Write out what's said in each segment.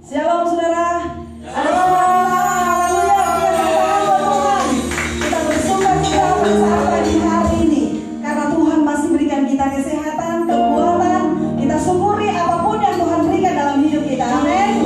Shalom saudara. Ada haleluya, Tuhan. Kita bersuka cita pada saat pagi hari ini karena Tuhan masih berikan kita kesehatan, kekuatan. Kita syukuri apapun yang Tuhan berikan dalam hidup kita. Amin.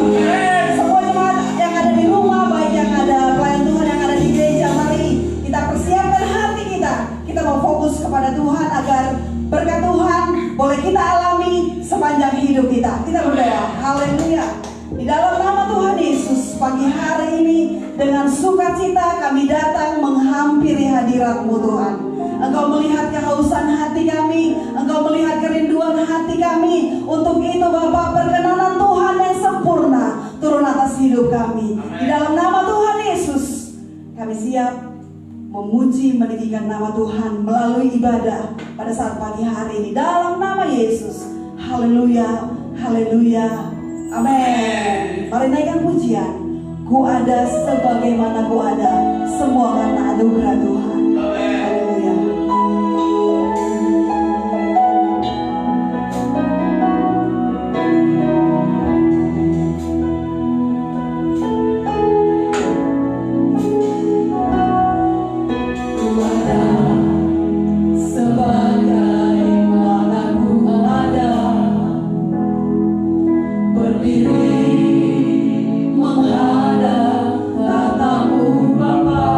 Semua jemaat yang ada di rumah, baik yang ada pelayan Tuhan yang ada di gereja, mari kita persiapkan hati kita. Kita mau fokus kepada Tuhan agar berkat Tuhan boleh kita alami sepanjang hidup kita. Kita berdoa. Haleluya. Di dalam nama Tuhan Yesus, pagi hari ini dengan sukacita kami datang menghampiri hadirat-Mu Tuhan. Engkau melihat kehausan hati kami, Engkau melihat kerinduan hati kami. Untuk itu Bapa, perkenanan Tuhan yang sempurna turun atas hidup kami. Di dalam nama Tuhan Yesus, kami siap memuji, meninggikan nama Tuhan melalui ibadah pada saat pagi hari ini. Dalam nama Yesus, haleluya, haleluya. Amin. Mari naikkan pujian. Ku ada sebagaimana ku ada, semua karena anugerah Tuhan. Haleluya. Ku ada sebagaimana ku ada, berdiri menghadap tatamu Bapa,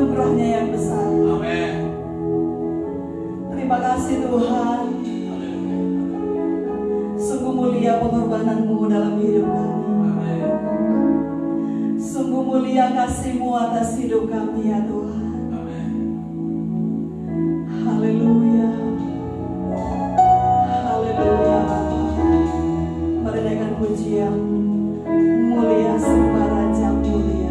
anugerah-Nya yang besar. Amin. Terima kasih Tuhan. Sungguh mulia pengorbanan-Mu dalam hidup kami. Amin. Sungguh mulia kasih-Mu atas hidup kami ya Tuhan. Amin. Haleluya. Haleluya Bapa. Mari naikkan pujian. Mulia sembah Raja mulia.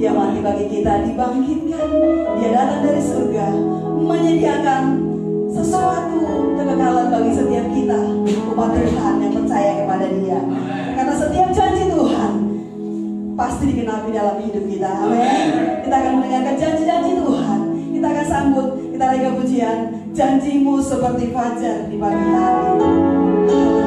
Dia mati bagi kita, dibangkitkan. Dia datang dari surga, menyediakan sesuatu kekekalan bagi setiap kita, umat Tuhan yang percaya kepada Dia. Karena setiap janji Tuhan pasti digenapi dalam hidup kita. Amin. Kita akan mendengarkan janji-janji Tuhan. Kita akan sambut, kita naikkan pujian. Janjimu seperti fajar di pagi hari. Ku tahu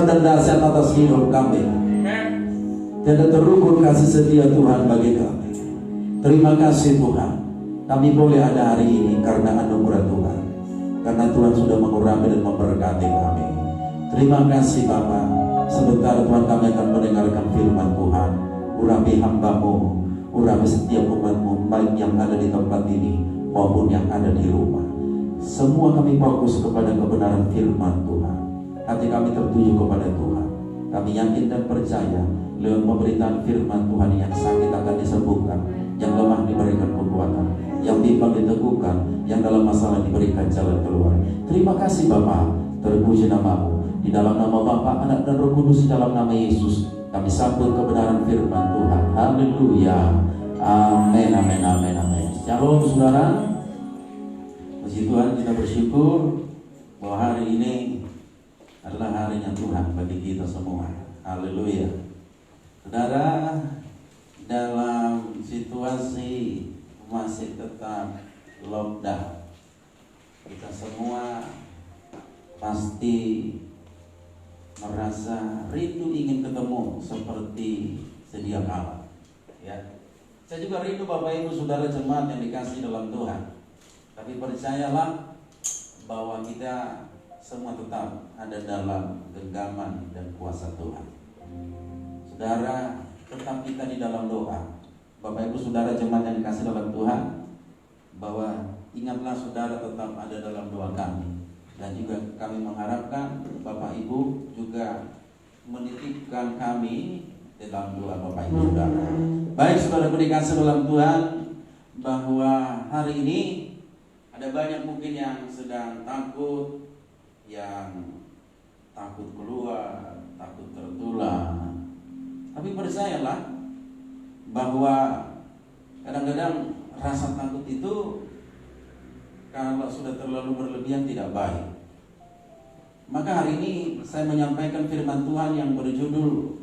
dan dahsyat atas hidup kami. Tiada terukur kasih setia Tuhan bagi kami. Terima kasih Tuhan, kami boleh ada hari ini karena anugerah Tuhan, karena Tuhan sudah mengurangi dan memberkati kami. Terima kasih Bapa. Sebentar Tuhan kami akan mendengarkan firman Tuhan. Urapi hamba-Mu, urapi setiap umat-Mu, baik yang ada di tempat ini maupun yang ada di rumah. Semua kami fokus kepada kebenaran firman Tuhan. Hati kami tertuju kepada Tuhan. Kami yakin dan percaya lewat pemberitaan firman Tuhan, yang sakit akan disembuhkan, yang lemah diberikan kekuatan, yang bimbang diteguhkan, yang dalam masalah diberikan jalan keluar. Terima kasih Bapa, terpuji nama-Mu. Di dalam nama Bapa, Anak dan Roh Kudus, di dalam nama Yesus, kami sambut kebenaran firman Tuhan. Haleluya. Amin, amin, amin, amin. Shalom saudara. Puji Tuhan, kita bersyukur bahwa hari ini adalah harinya Tuhan bagi kita semua. Haleluya. Saudara, dalam situasi masih tetap lockdown, kita semua pasti merasa rindu ingin ketemu seperti sedia kala. Ya, saya juga rindu Bapak Ibu Saudara jemaat yang dikasih dalam Tuhan. Tapi percayalah bahwa kita semua tetap ada dalam genggaman dan kuasa Tuhan. Saudara, tetap kita di dalam doa. Bapak Ibu Saudara jemaat yang dikasih dalam Tuhan, bahwa ingatlah saudara tetap ada dalam doa kami. Dan juga kami mengharapkan Bapak Ibu juga menitipkan kami dalam doa Bapak Ibu Saudara. Baik saudara dikasih dalam Tuhan, bahwa hari ini ada banyak mungkin yang sedang takut, yang takut keluar, takut tertular. Tapi percayalah bahwa kadang-kadang rasa takut itu kalau sudah terlalu berlebihan tidak baik. Maka hari ini saya menyampaikan firman Tuhan yang berjudul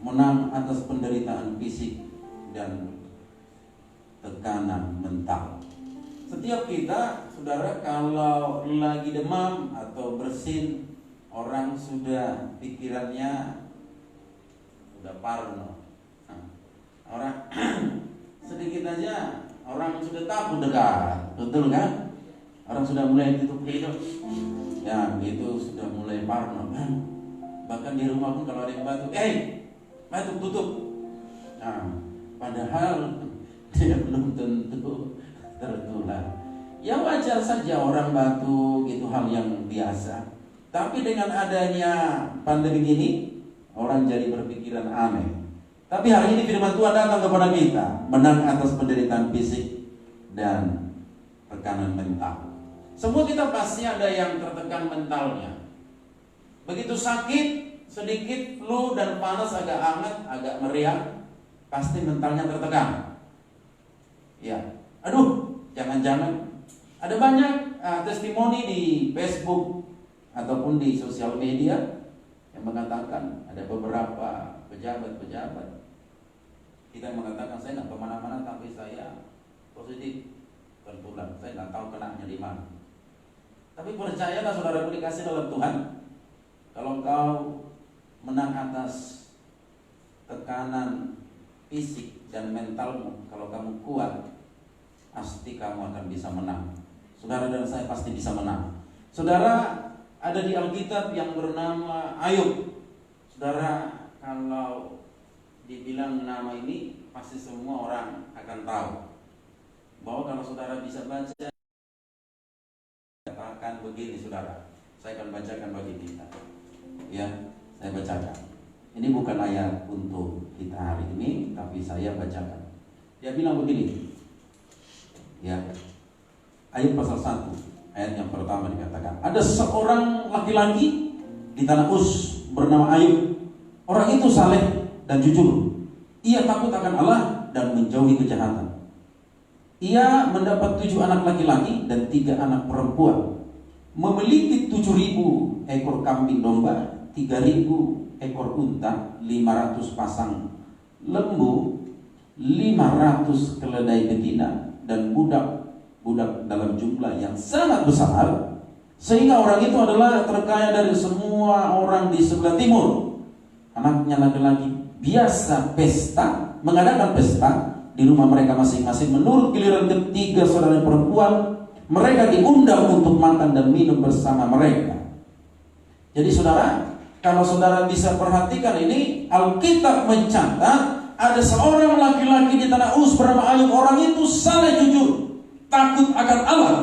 Menang atas penderitaan fisik dan tekanan mental. Setiap kita, saudara, kalau lagi demam atau bersin, orang sudah pikirannya sudah parno. Orang sedikit aja orang sudah takut dekat, betul kan? Orang sudah mulai tutup hidung, ya itu sudah mulai parno kan? Bahkan di rumah pun kalau ada yang batuk, batuk tutup. Nah, padahal dia belum tentu tertular. Ya wajar saja orang batuk, itu hal yang biasa. Tapi dengan adanya pandemi ini, orang jadi berpikiran aneh. Tapi hari ini firman Tuhan datang kepada kita, menang atas penderitaan fisik dan tekanan mental. Semua kita pasti ada yang tertekan mentalnya. Begitu sakit, sedikit flu dan panas, agak hangat, agak meriang, pasti mentalnya tertekan. Ya, aduh, jangan-jangan. Ada banyak testimoni di Facebook ataupun di sosial media yang mengatakan ada beberapa pejabat-pejabat kita mengatakan, saya nggak kemana-mana tapi saya positif tertular, saya nggak tahu kenanya di mana. Tapi percayalah saudara dikasih dalam Tuhan, kalau kau menang atas tekanan fisik dan mentalmu, kalau kamu kuat, pasti kamu akan bisa menang. Saudara dan saya pasti bisa menang. Saudara, ada di Alkitab yang bernama Ayub. Saudara, kalau dibilang nama ini, pasti semua orang akan tahu bahwa kalau saudara bisa baca, katakan begini saudara, saya akan bacakan bagi kita. Ya, saya bacakan. Ini bukan ayat untuk kita hari ini, tapi saya bacakan. Dia bilang begini. Ya, Ayub pasal 1 ayat yang pertama dikatakan, ada seorang laki-laki di tanah Uz bernama Ayub. Orang itu saleh dan jujur. Ia takut akan Allah dan menjauhi kejahatan. Ia mendapat 7 anak laki-laki dan 3 anak perempuan. Memiliki 7.000 ekor kambing domba, 3.000 ekor unta, 500 pasang lembu, 500 keledai betina, dan budak dalam jumlah yang sangat besar. Sehingga orang itu adalah terkaya dari semua orang di sebelah timur. Anaknya laki-laki biasa pesta, mengadakan pesta di rumah mereka masing-masing. Menurut giliran ketiga saudara perempuan, mereka diundang untuk makan dan minum bersama mereka. Jadi saudara, kalau saudara bisa perhatikan ini, Alkitab mencatat ada seorang laki-laki di tanah Uz bernama Ayub. Orang itu saleh jujur, takut akan Allah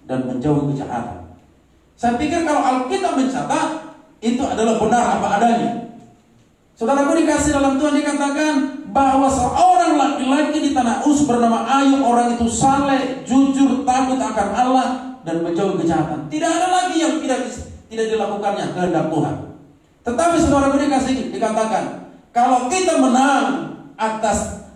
dan menjauhi kejahatan. Saya pikir kalau Alkitab mencatat itu adalah benar apa adanya. Saudaraku dikasih dalam Tuhan, dikatakan bahwa seorang laki-laki di tanah Uz bernama Ayub. Orang itu saleh, jujur, takut akan Allah dan menjauhi kejahatan. Tidak ada lagi yang tidak dilakukannya kehendak Tuhan. Tetapi saudaraku dikasih, dikatakan kalau kita menang atas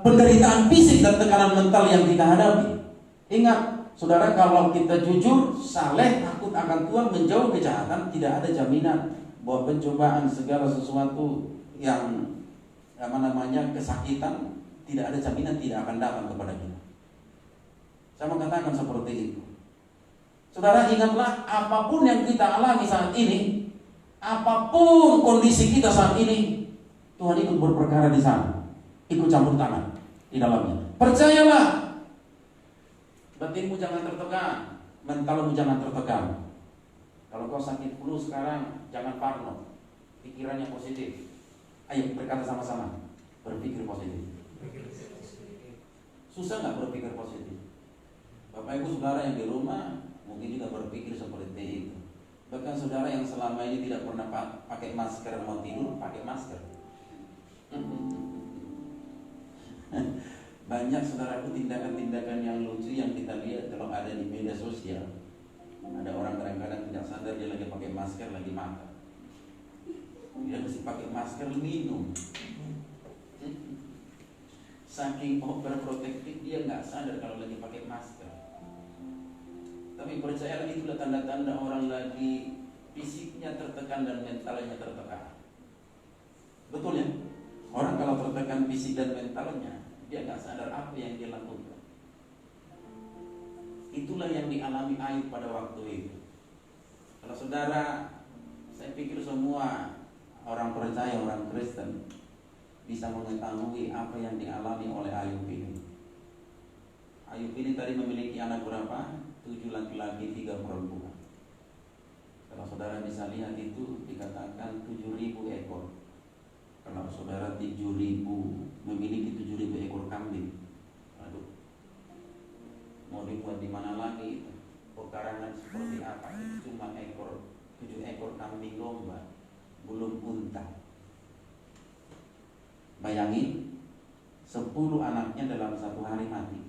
penderitaan fisik dan tekanan mental yang kita hadapi, ingat saudara, kalau kita jujur, saleh, takut akan Tuhan, menjauh kejahatan, tidak ada jaminan bahwa pencobaan segala sesuatu yang kesakitan, tidak ada jaminan tidak akan datang kepada kita. Saya mengatakan seperti itu. Saudara, ingatlah apapun yang kita alami saat ini, apapun kondisi kita saat ini, Tuhan ikut berperkara di sana, ikut campur tangan di dalamnya. Percayalah. Batinmu jangan tertekan, mentalmu jangan tertekan. Kalau kau sakit flu sekarang, jangan parno, pikirannya positif. Ayo berkata sama-sama, berpikir positif. Susah nggak berpikir positif? Bapak Ibu saudara yang di rumah mungkin juga berpikir seperti itu. Bahkan saudara yang selama ini tidak pernah pakai masker, mau tidur pakai masker. Banyak saudaraku tindakan-tindakan yang lucu yang kita lihat kalau ada di media sosial. Ada orang kadang-kadang tidak sadar dia lagi pakai masker, lagi makan. Dia mesti pakai masker minum. Saking overprotektif dia nggak sadar kalau lagi pakai masker. Tapi percayalah, itulah tanda-tanda orang lagi fisiknya tertekan dan mentalnya tertekan. Betul ya? Orang kalau tertekan fisik dan mentalnya, dia nggak sadar apa yang dia lakukan. Itulah yang dialami Ayub pada waktu itu. Kalau saudara, saya pikir semua orang percaya, orang Kristen bisa mengetahui apa yang dialami oleh Ayub ini. Ayub ini tadi memiliki anak berapa? 7 laki-laki, 3 perempuan. Kalau saudara bisa lihat itu dikatakan 7.000 ekor. Kalau saudara 7.000 memiliki 7.000 ekor kambing, aduh, mau dibuat di mana lagi itu? Pekarangan seperti apa? Itu cuma 7 ekor kambing domba, belum unta. Bayangin, 10 anaknya dalam 1 hari mati.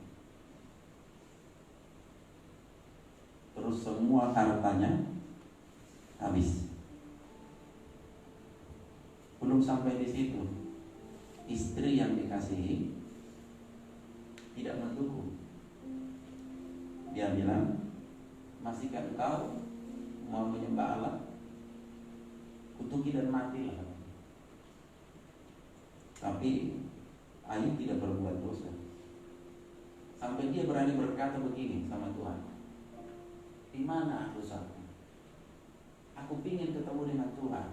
Terus semua hartanya habis. Belum sampai di situ, istri yang dikasihi tidak mendukung. Dia bilang, masihkah engkau mau menyembah Allah? Kutuki dan matilah. Tapi Ayub tidak berbuat dosa. Sampai dia berani berkata begini sama Tuhan, di mana dosaku? Aku ingin ketemu dengan Tuhan.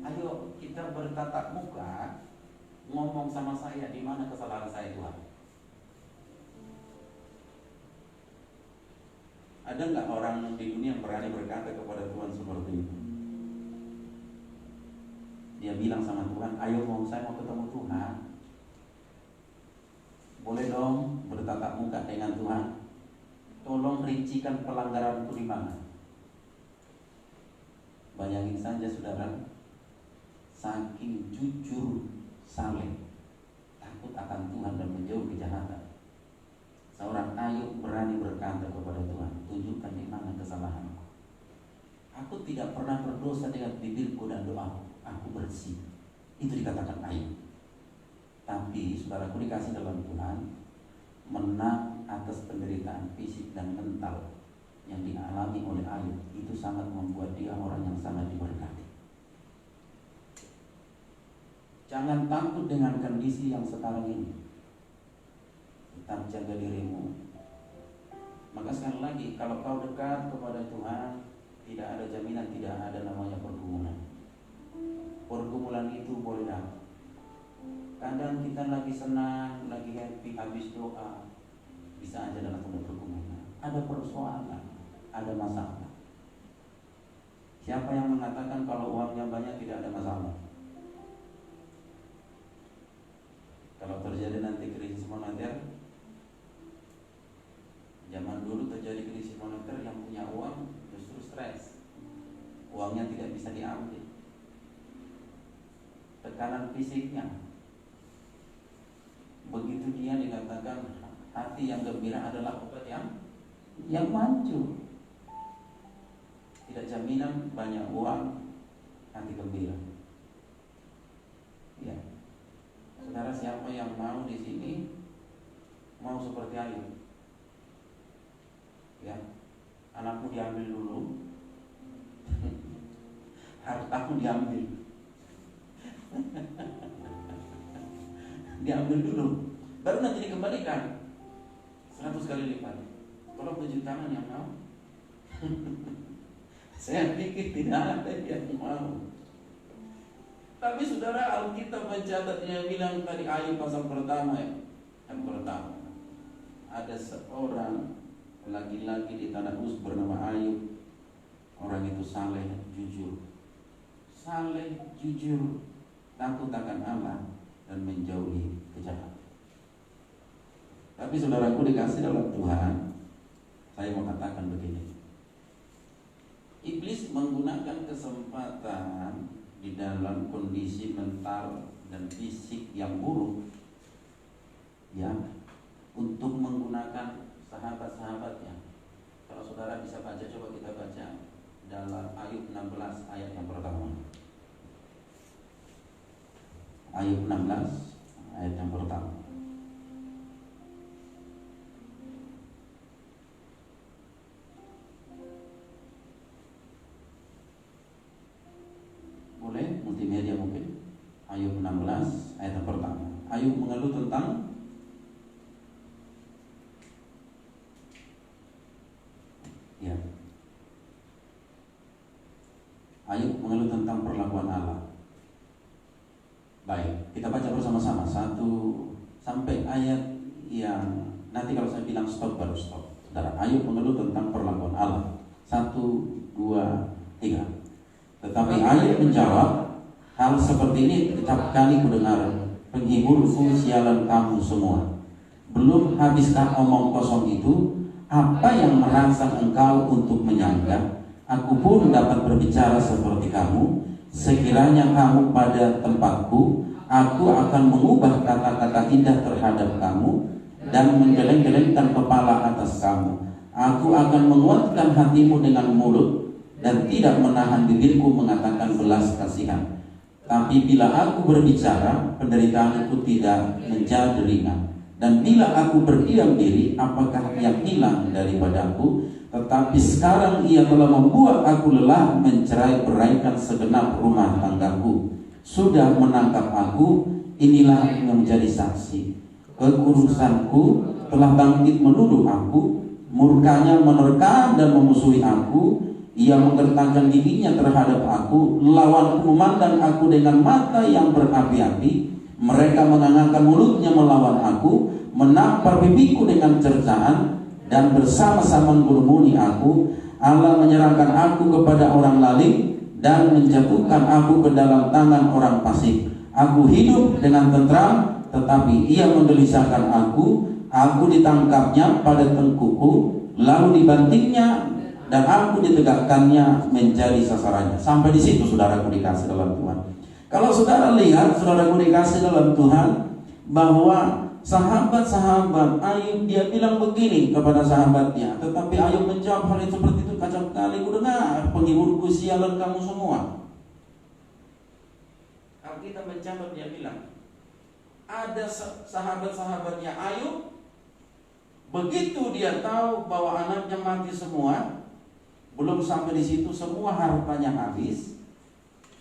Ayo kita bertatap muka, ngomong sama saya, di mana kesalahan saya Tuhan. Ada nggak orang di dunia yang berani berkata kepada Tuhan seperti itu? Dia bilang sama Tuhan, ayo saya mau ketemu Tuhan. Boleh dong bertatap muka dengan Tuhan. Tolong rincikan pelanggaranku di mana. Bayangin saja saudara, saking jujur, saleh, takut akan Tuhan dan menjauh kejahatan, seorang Ayub berani berkata kepada Tuhan, tunjukkan di mana kesalahanku. Aku tidak pernah berdosa dengan bibirku dan doaku, aku bersih. Itu dikatakan Ayub. Tapi saudaraku dikasih dalam Tuhan, menang atas penderitaan fisik dan mental yang dialami oleh Ayub, itu sangat membuat dia orang yang sangat diberkati. Jangan takut dengan kondisi yang sekarang ini. Tetap jaga dirimu, Maka sekali lagi, kalau kau dekat kepada Tuhan, tidak ada jaminan tidak ada namanya pergumulan. Pergumulan itu boleh datang. Kadang kita lagi senang, lagi happy, habis doa, bisa aja dalam pergumulan. Ada persoalan, ada masalah. Siapa yang mengatakan kalau uangnya banyak tidak ada masalah? Kalau terjadi nanti krisis moneter, zaman dulu terjadi krisis moneter, yang punya uang justru stres, uangnya tidak bisa diambil, tekanan fisiknya. Begitu dia dikatakan hati yang gembira adalah obat yang manjur. Tidak jaminan banyak uang hati gembira. Ya, saudara, siapa yang mau di sini mau seperti Ayub? Ya, anakmu diambil dulu, hartamu diambil, diambil dulu, baru nanti dikembalikan 100 kali lipat. Tolong tunjuk tangan yang mau. Saya pikir tidak ada yang mau. Tapi saudara, Alkitab mencatatnya bilang tadi Ayub pasal pertama ya. Yang pertama, ada seorang laki-laki di tanah Uz bernama Ayub. Orang itu saleh, jujur. Saleh, jujur, takut akan Allah dan menjauhi kejahatan. Tapi saudaraku dikasih dalam Tuhan, saya mau katakan begini. Iblis menggunakan kesempatan di dalam kondisi mental dan fisik yang buruk, ya, untuk menggunakan sahabat-sahabatnya. Kalau saudara bisa baca, coba kita baca dalam Ayub 16 ayat yang pertama. Ayub 16 ayat yang pertama. Boleh multimedia mungkin. Ayub 16 ayat yang pertama. Ayub mengeluh tentang Ayub mengeluh tentang perlakuan Allah. Baik, kita baca bersama-sama 1 sampai ayat yang nanti kalau saya bilang stop baru stop. Saudara, Ayub mengeluh tentang perlakuan Allah. 1, 2, 3. Tetapi Ayub menjawab, hal seperti ini setiap kali kudengar, penghiburku sialan kamu semua. Belum habiskah omong kosong itu? Apa yang merangsang engkau untuk menyangka? Aku pun dapat berbicara seperti kamu. Sekiranya kamu pada tempatku, aku akan mengubah kata-kata indah terhadap kamu dan menggeleng-gelengkan kepala atas kamu. Aku akan menguatkan hatimu dengan mulut dan tidak menahan bibirku mengatakan belas kasihan. Tapi bila aku berbicara, penderitaanku tidak menjadi ringan. Dan bila aku berdiam diri, apakah yang hilang daripadaku? Tetapi sekarang ia telah membuat aku lelah mencerai-beraikan segenap rumah tanggaku. Sudah menangkap aku, inilah yang menjadi saksi. Kekurusanku telah bangkit menuduh aku, murkanya menerkam dan memusuhi aku. Ia menggertakkan giginya terhadap aku, lawanku memandang aku dengan mata yang berapi-api. Mereka mengangangkan mulutnya melawan aku, menampar pipiku dengan cercaan, dan bersama-sama mengguruni aku. Allah menyerahkan aku kepada orang lalim dan menjatuhkan aku ke dalam tangan orang fasik. Aku hidup dengan tentram, tetapi ia menggelisahkan aku. Aku ditangkapnya pada tengkukku, lalu dibantingnya, dan aku ditegakkannya menjadi sasarannya. Sampai di situ saudaraku dikasih dalam Tuhan. Kalau saudara lihat, saudaraku dikasih dalam Tuhan, bahwa sahabat-sahabat Ayub, dia bilang begini kepada sahabatnya, tetapi Ayub menjawab, hal itu seperti itu kacau kali ku dengar, penghiburku sialan kamu semua. Kalau kita mencatat, dia bilang ada sahabat-sahabatnya Ayub, begitu dia tahu bahwa anaknya mati semua, belum sampai di situ semua hartanya habis,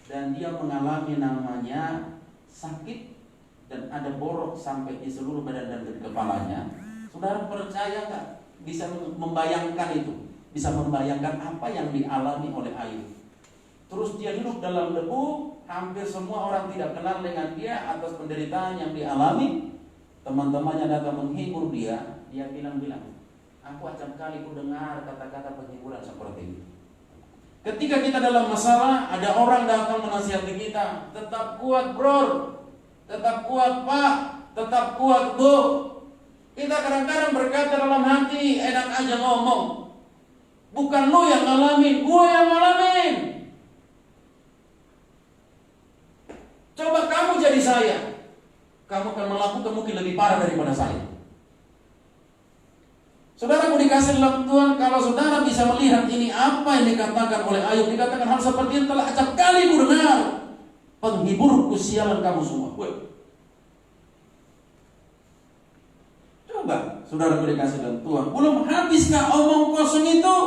dan dia mengalami namanya sakit dan ada borok sampai di seluruh badan dan di kepalanya. Saudara percaya nggak? bisa membayangkan itu, bisa membayangkan apa yang dialami oleh Ayub. Terus dia hidup dalam debu, hampir semua orang tidak kenal dengan dia atas penderitaan yang dialami. Teman-temannya datang menghibur dia bilang, aku acap kali ku dengar kata-kata penghiburan seperti itu. Ketika kita dalam masalah, ada orang datang menasihati kita, tetap kuat bro, tetap kuat pak, tetap kuat bu. Kita kadang-kadang berkata dalam hati, enak aja ngomong. Bukan lu yang ngalamin, gua yang ngalamin. Coba kamu jadi saya, kamu akan melakukan mungkin lebih parah daripada saya. Saudaraku dikasih dalam Tuhan, kalau saudara bisa melihat ini apa yang dikatakan oleh Ayub, dikatakan hal seperti ini telah acap kali ku dengar. Penghiburku sialan kamu semua. Coba saudara dikasih dalam Tuhan, belum habiskah omong kosong itu?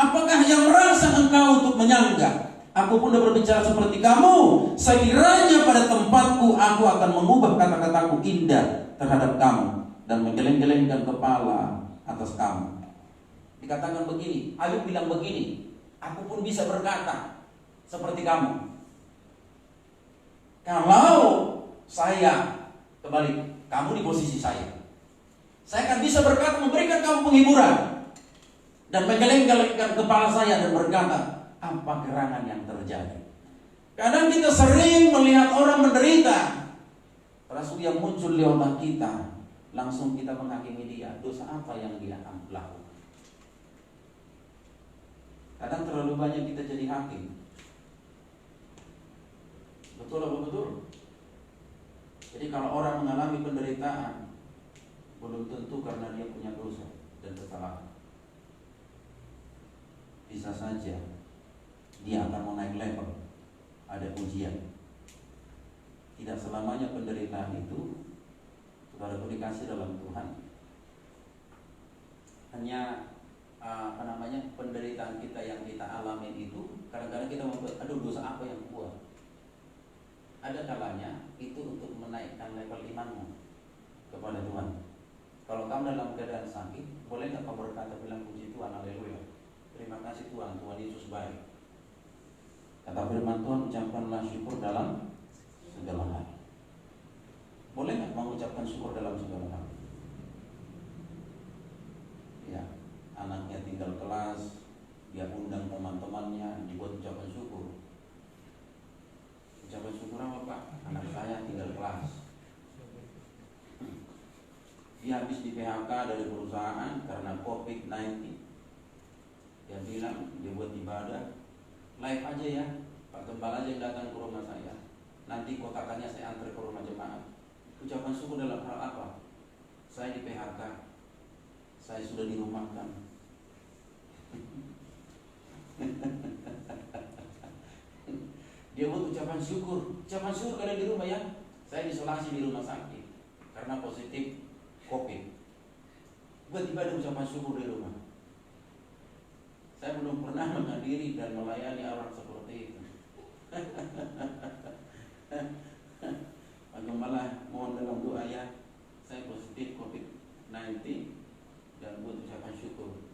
Apakah yang merasa engkau untuk menyangga? Aku pun sudah berbicara seperti kamu. Sekiranya pada tempatku, aku akan mengubah kata-kataku indah terhadap kamu dan menggeleng-gelengkan kepala atas kamu. Dikatakan begini, Ayub bilang begini, aku pun bisa berkata seperti kamu. Kalau saya kembali, kamu di posisi saya akan bisa berkata, memberikan kamu penghiburan dan menggeleng-gelengkan kepala saya dan berkata, apa gerangan yang terjadi? Kadang kita sering melihat orang menderita, terus yang muncul di otak kita, langsung kita menghakimi dia. Dosa apa yang dia lakukan? Kadang terlalu banyak kita jadi hakim. Betul apa betul? Jadi kalau orang mengalami penderitaan, belum tentu karena dia punya dosa dan kesalahan. Bisa saja dia akan mau naik level, ada ujian. Tidak selamanya penderitaan itu saudara dikasih dalam Tuhan. Hanya penderitaan kita yang kita alami itu kadang-kadang kita membuat, aduh dosa apa yang kuat. Ada kalanya itu untuk menaikkan level imanmu kepada Tuhan. Kalau kamu dalam keadaan sakit, boleh nggak kamu berkata, bilang puji Tuhan, haleluya, terima kasih Tuhan, Tuhan Yesus baik. Kata firman Tuhan, ucapkanlah syukur dalam segala hal. Boleh nggak mengucapkan syukur dalam segala hal? Ya, anaknya tinggal kelas, dia undang teman-temannya, dibuat ucapan syukur. Ucapan syukur apa Pak? Anak saya tinggal kelas. Dia habis di PHK dari perusahaan karena COVID-19. Dia bilang, dia buat ibadah, live aja ya, Pak Gembala aja yang datang ke rumah saya. Nanti kotakannya saya antar ke rumah jemaat. Ucapan syukur dalam hal apa? Saya di PHK, saya sudah dirumahkan. Dia buat ucapan syukur kalian di rumah ya. Saya isolasi di rumah sakit karena positif COVID. Buat ibadah ucapan syukur di rumah. Saya belum pernah menghadiri dan melayani orang seperti itu. Malah mohon dalam doa ya, saya positif COVID-19 dan buat ucapan syukur.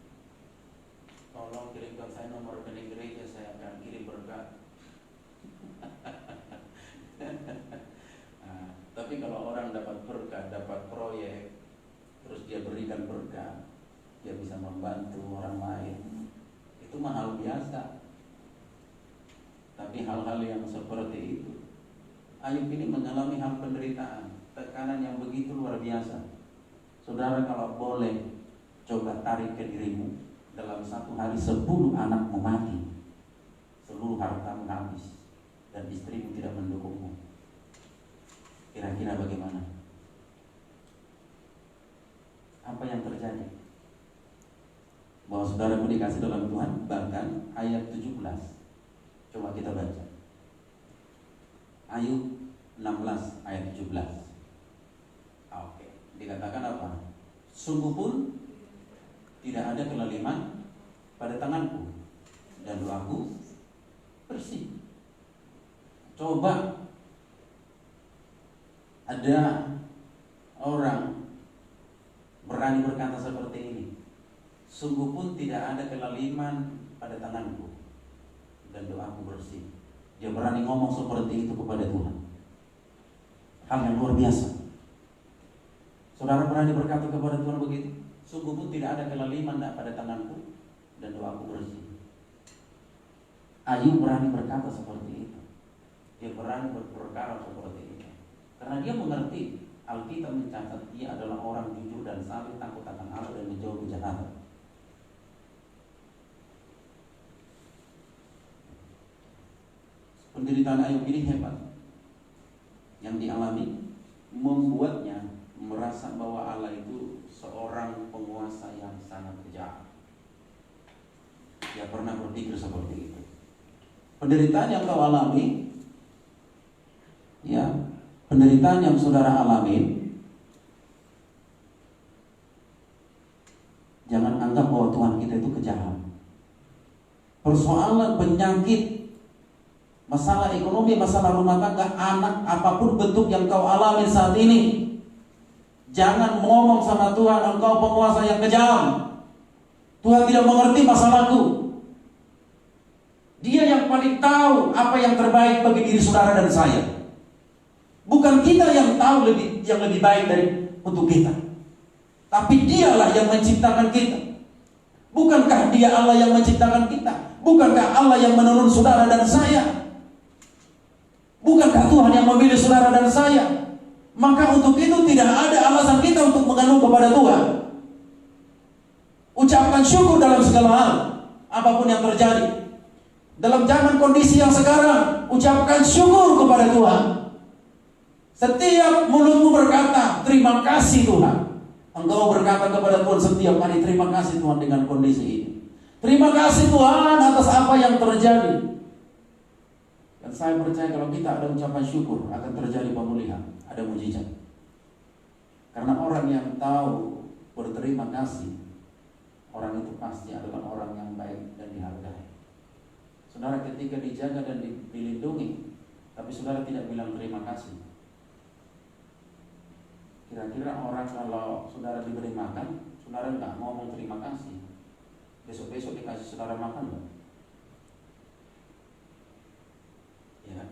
Tolong kirimkan saya nomor rekening gereja, saya akan kirim berkat. Nah, tapi kalau orang dapat berkat, dapat proyek, terus dia berikan berkat, dia bisa membantu orang lain, itu mahal biasa. Tapi hal-hal yang seperti itu, Ayub ini mengalami hal penderitaan, tekanan yang begitu luar biasa. Saudara kalau boleh, coba tarik ke dirimu, dalam satu hari 10 anakmu mati, seluruh hartamu habis, dan istrimu tidak mendukungmu. Kira-kira bagaimana? Apa yang terjadi? Bahwa saudaramu dikasih dalam Tuhan, bahkan ayat 17. Coba kita baca Ayub 16 ayat 17. Oke, dikatakan apa? Sungguh pun tidak ada kelaliman pada tanganku, dan doaku bersih. Coba ada orang berani berkata seperti ini, sungguh pun tidak ada kelaliman pada tanganku dan doaku bersih. Dia berani ngomong seperti itu kepada Tuhan. Hal yang luar biasa. Saudara berani berkata kepada Tuhan begitu? Sungguh pun tidak ada kelaliman pada tanganku dan doaku bersih. Ayub berani berkata seperti itu. Dia berani berperkara seperti itu karena dia mengerti Alkitab mencatat dia adalah orang jujur dan saleh, takut akan Allah dan menjauhi kejahatan. Penderitaan Ayub ini hebat. Yang dialami membuatnya merasa bahwa Allah itu seorang penguasa yang sangat kejam. Dia pernah berpikir seperti itu. Penderitaan yang kau alami, ya, penderitaan yang saudara alami, jangan anggap bahwa Tuhan kita itu kejam. Persoalan penyakit, masalah ekonomi, masalah rumah tangga, anak, apapun bentuk yang kau alami saat ini, jangan ngomong sama Tuhan, engkau penguasa yang kejam. Tuhan tidak mengerti masalahku. Dia yang paling tahu apa yang terbaik bagi diri saudara dan saya. Bukan kita yang tahu yang lebih baik dari untuk kita, tapi dialah yang menciptakan kita. Bukankah dia Allah yang menciptakan kita? Bukankah Allah yang menolong saudara dan saya? Bukankah Tuhan yang memilih saudara dan saya? Maka untuk itu tidak ada alasan kita untuk mengeluh kepada Tuhan. Ucapkan syukur dalam segala hal, apapun yang terjadi. Dalam zaman kondisi yang sekarang, ucapkan syukur kepada Tuhan. Setiap mulutmu berkata, terima kasih Tuhan. Engkau berkata kepada Tuhan setiap hari, terima kasih Tuhan dengan kondisi ini. Terima kasih Tuhan atas apa yang terjadi. Dan saya percaya kalau kita ada ucapan syukur, akan terjadi pemulihan, ada mujizat. Karena orang yang tahu berterima kasih, orang itu pasti adalah orang yang baik dan dihargai. Saudara ketika dijaga dan dilindungi, tapi saudara tidak bilang terima kasih. Kira-kira orang kalau saudara diberi makan, saudara nggak ngomong terima kasih, besok-besok dikasih saudara makan nggak? Ya,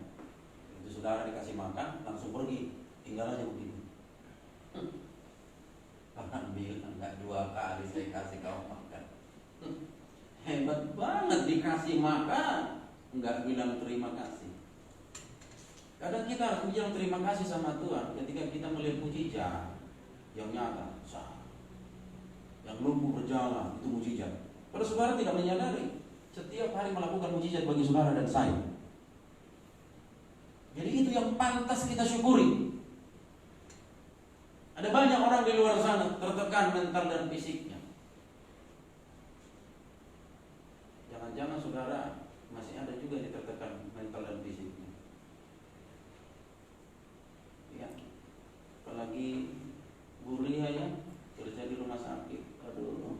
itu saudara dikasih makan langsung pergi, tinggal aja begitu. Bahkan bilang nggak 2 kali saya kasih kau makan. Hebat banget dikasih makan, nggak bilang terima kasih. Kadang kita harus bilang terima kasih sama Tuhan ketika kita melihat mujizat yang nyata, sah, yang lumpuh berjalan, itu mujizat. Kalau saudara tidak menyadari, setiap hari melakukan mujizat bagi saudara dan saya. Jadi itu yang pantas kita syukuri. Ada banyak orang di luar sana tertekan mental dan fisiknya. Jangan-jangan saudara masih ada juga yang tertekan mental dan fisiknya. Ya, apalagi Bu Lia ya, kerja di rumah sakit. Aduh,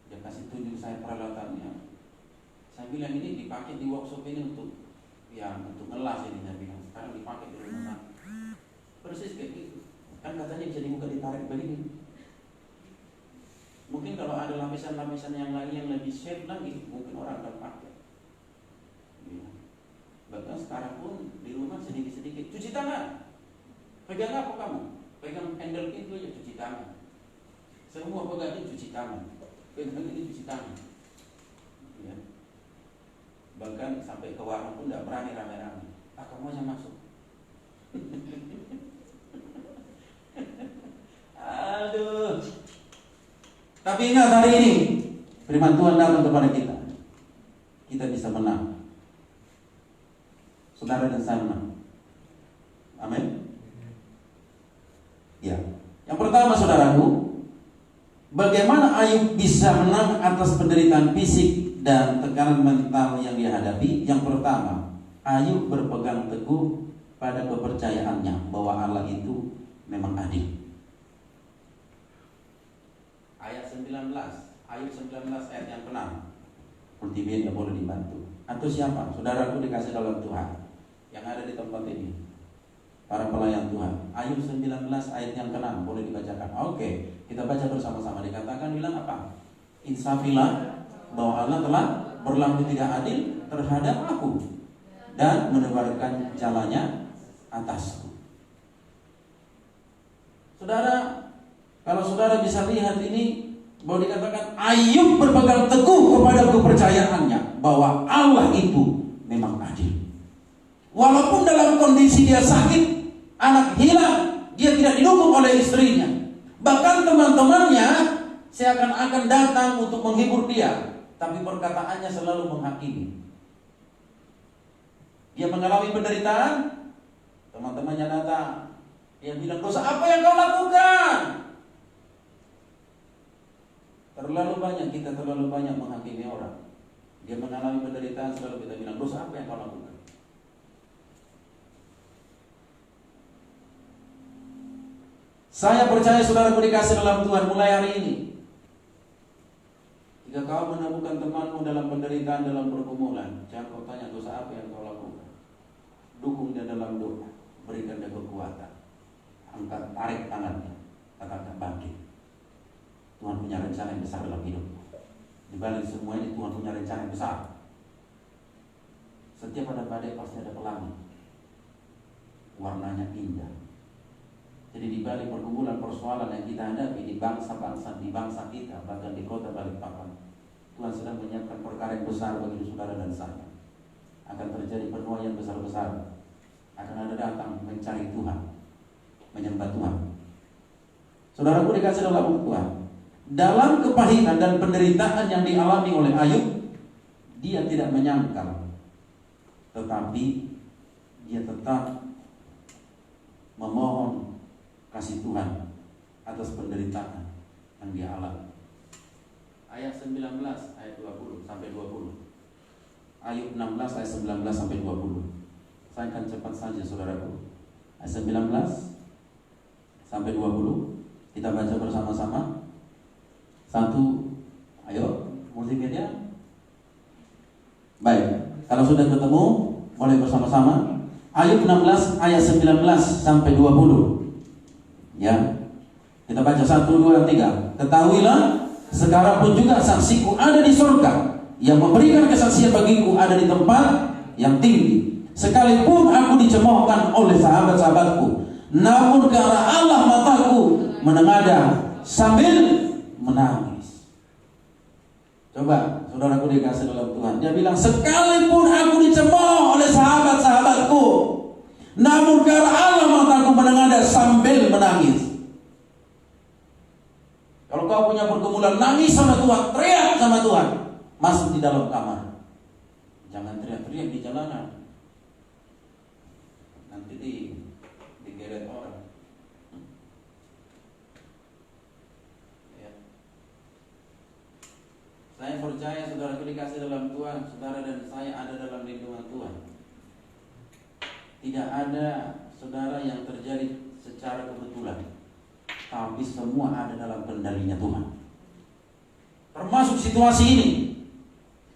dia kasih tunjuk saya peralatannya. Saya bilang ini dipakai di workshop ini untuk ngelas ini, saya bilang. Sekarang dipakai di rumah sakit. Persis kayak gitu. Kan katanya bisa dibuka, ditarik begini. Mungkin kalau ada lapisan-lapisan yang lain yang lebih safe lagi, mungkin orang akan pakai. Ya. Bahkan sekarang pun di rumah sedikit-sedikit cuci tangan. Pegang apa kamu? Pegang handle pintu aja cuci tangan. Semua pegang cuci tangan. Pegang ini cuci tangan. Ya. Bahkan sampai ke warung pun tidak berani rame-rame. Kamu aja masuk. Aduh. Tapi ingat hari ini firman Tuhan datang kepada kita. Kita bisa menang. Saudara dan saya menang. Amin. Ya. Yang pertama saudaraku, bagaimana Ayub bisa menang atas penderitaan fisik dan tekanan mental yang dihadapi? Yang pertama, Ayub berpegang teguh pada kepercayaannya bahwa Allah itu memang adil. Ayat 19, Ayub 19 ayat yang ke-6. Ultimate tidak boleh dibantu. Atau siapa? Saudaraku dikasih dalam Tuhan yang ada di tempat ini, para pelayan Tuhan. Ayub 19 ayat yang ke-6 boleh dibacakan. Oke. Kita baca bersama-sama, dikatakan bilang apa? Insafilah bahwa Allah telah berlaku tidak adil terhadap aku dan menebarkan jalannya atasku. Saudara, kalau saudara bisa lihat ini, bahwa dikatakan Ayub berpegang teguh kepada kepercayaannya bahwa Allah itu memang adil. Walaupun dalam kondisi dia sakit, anak hilang, dia tidak didukung oleh istrinya. Bahkan teman-temannya seakan-akan datang untuk menghibur dia, tapi perkataannya selalu menghakimi. Dia mengalami penderitaan, teman-temannya datang, dia bilang, dosa apa yang kau lakukan? Kita terlalu banyak menghakimi orang. Dia mengalami penderitaan, selalu kita bilang, dosa apa yang kau lakukan? Saya percaya saudaraku dikasih dalam Tuhan mulai hari ini. Jika kau menemukan temanmu dalam penderitaan, dalam pergumulan, jangan kau tanya dosa apa yang kau lakukan. Dukung dia dalam doa, berikan dia kekuatan. Angkat, tarik tangannya, katakan bangkit. Tuhan punya rencana yang besar dalam hidupmu. Di balik semua ini Tuhan punya rencana yang besar. Setiap ada badai pasti ada pelangi. Warnanya indah. Jadi di balik pergumulan persoalan yang kita hadapi di bangsa-bangsa, di bangsa kita, bahkan di kota Balikpapan, Tuhan sedang menyiapkan perkara yang besar bagi saudara dan saya. Akan terjadi penuaian besar-besar. Akan ada datang mencari Tuhan, menyembah Tuhan. Saudaraku dikasih dalam Tuhan, dalam kepahitan dan penderitaan yang dialami oleh Ayub, dia tidak menyangkal, tetapi dia tetap memohon kasih Tuhan atas penderitaan yang dia alami. Ayat 19 ayat 20 sampai 20. Ayub 16 ayat 19 sampai 20. Saya akan cepat saja saudaraku. Ayat 19 sampai 20. Kita baca bersama-sama. Satu, ayo, multimedia. Baik, kalau sudah ketemu, boleh bersama-sama. Ayub 16 ayat 19 sampai 20. Ya, kita baca 1, 2, 3. Ketahuilah, sekarang pun juga saksiku ada di surga, yang memberikan kesaksian bagiku ada di tempat yang tinggi. Sekalipun aku dicemoohkan oleh sahabat-sahabatku, namun ke arah Allah mataku menengadah sambil menangis. Coba, saudaraku dikasih dalam Tuhan. Dia bilang, sekalipun aku dicemooh oleh sahabat-sahabatku, namun ke arah Allah mataku menengadah sambil menangis. Kalau kau punya pergumulan, nangis sama Tuhan, teriak sama Tuhan. Masuk di dalam kamar. Jangan teriak-teriak di jalanan. Nanti digeret orang. Ya. Saya percaya saudara dikasih dalam Tuhan, saudara dan saya ada dalam lindungan Tuhan. Tidak ada saudara yang terjadi secara kebetulan, tapi semua ada dalam kendalinya Tuhan. Termasuk situasi ini,